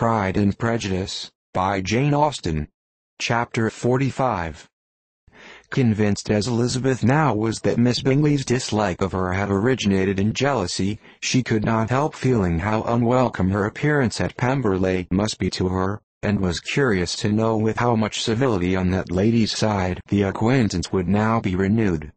Pride and Prejudice, by Jane Austen. Chapter 45. Convinced as Elizabeth now was that Miss Bingley's dislike of her had originated in jealousy, she could not help feeling how unwelcome her appearance at Pemberley must be to her, and was curious to know with how much civility on that lady's side the acquaintance would now be renewed.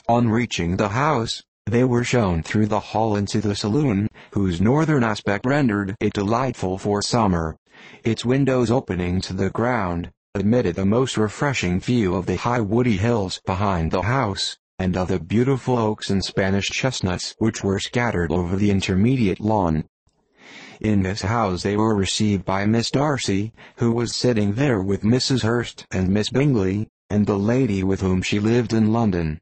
On reaching the house, they were shown through the hall into the saloon, whose northern aspect rendered it delightful for summer. Its windows opening to the ground, admitted a most refreshing view of the high woody hills behind the house, and of the beautiful oaks and Spanish chestnuts which were scattered over the intermediate lawn. In this house they were received by Miss Darcy, who was sitting there with Mrs. Hurst and Miss Bingley, and the lady with whom she lived in London.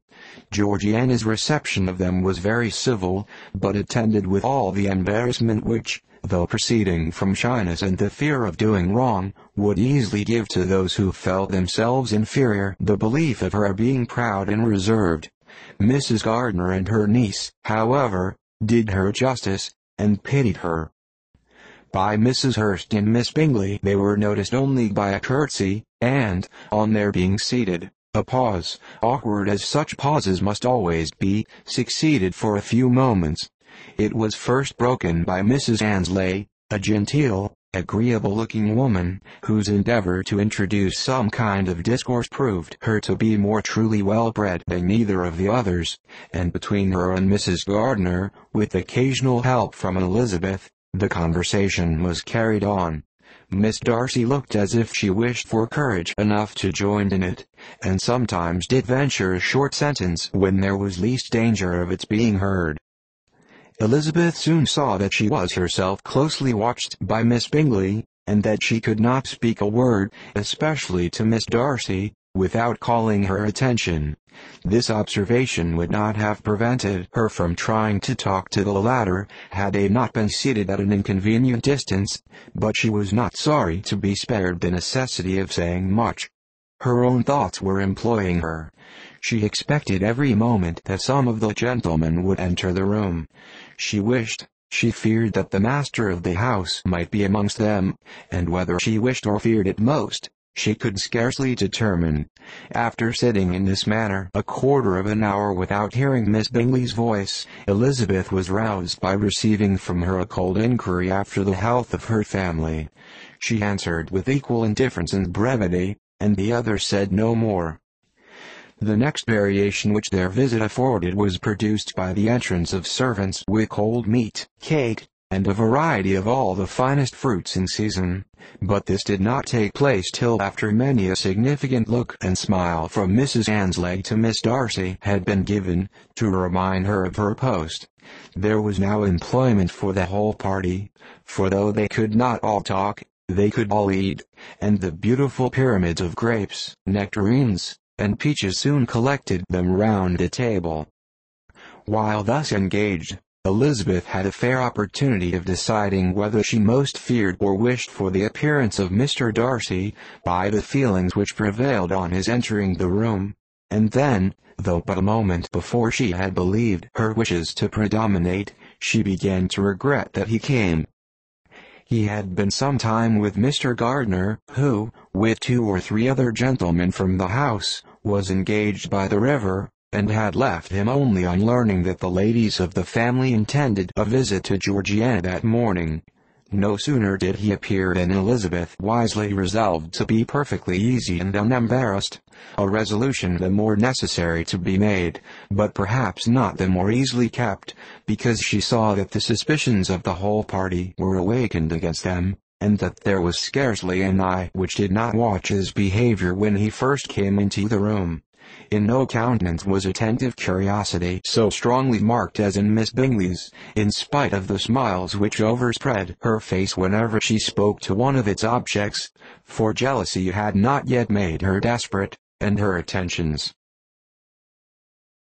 Georgiana's reception of them was very civil, but attended with all the embarrassment which, though proceeding from shyness and the fear of doing wrong, would easily give to those who felt themselves inferior the belief of her being proud and reserved. Mrs. Gardiner and her niece, however, did her justice, and pitied her. By Mrs. Hurst and Miss Bingley they were noticed only by a curtsy, and, on their being seated, a pause, awkward as such pauses must always be, succeeded for a few moments. It was first broken by Mrs. Annesley, a genteel, agreeable-looking woman, whose endeavor to introduce some kind of discourse proved her to be more truly well-bred than either of the others, and between her and Mrs. Gardiner, with occasional help from Elizabeth, the conversation was carried on. Miss Darcy looked as if she wished for courage enough to join in it, and sometimes did venture a short sentence when there was least danger of its being heard. Elizabeth soon saw that she was herself closely watched by Miss Bingley, and that she could not speak a word, especially to Miss Darcy, without calling her attention. This observation would not have prevented her from trying to talk to the latter, had they not been seated at an inconvenient distance, but she was not sorry to be spared the necessity of saying much. Her own thoughts were employing her. She expected every moment that some of the gentlemen would enter the room. She feared that the master of the house might be amongst them, and whether she wished or feared it most, she could scarcely determine. After sitting in this manner a quarter of an hour without hearing Miss Bingley's voice, Elizabeth was roused by receiving from her a cold inquiry after the health of her family. She answered with equal indifference and brevity, and the other said no more. The next variation which their visit afforded was produced by the entrance of servants with cold meat, cake, and a variety of all the finest fruits in season, but this did not take place till after many a significant look and smile from Mrs. Annesley to Miss Darcy had been given, to remind her of her post. There was now employment for the whole party, for though they could not all talk, they could all eat, and the beautiful pyramids of grapes, nectarines, and peaches soon collected them round the table. While thus engaged, Elizabeth had a fair opportunity of deciding whether she most feared or wished for the appearance of Mr. Darcy, by the feelings which prevailed on his entering the room, and then, though but a moment before she had believed her wishes to predominate, she began to regret that he came. He had been some time with Mr. Gardiner, who, with 2 or 3 other gentlemen from the house, was engaged by the river, and had left him only on learning that the ladies of the family intended a visit to Georgiana that morning. No sooner did he appear than Elizabeth wisely resolved to be perfectly easy and unembarrassed, a resolution the more necessary to be made, but perhaps not the more easily kept, because she saw that the suspicions of the whole party were awakened against them, and that there was scarcely an eye which did not watch his behavior when he first came into the room. In no countenance was attentive curiosity so strongly marked as in Miss Bingley's, in spite of the smiles which overspread her face whenever she spoke to one of its objects, for jealousy had not yet made her desperate, and her attentions,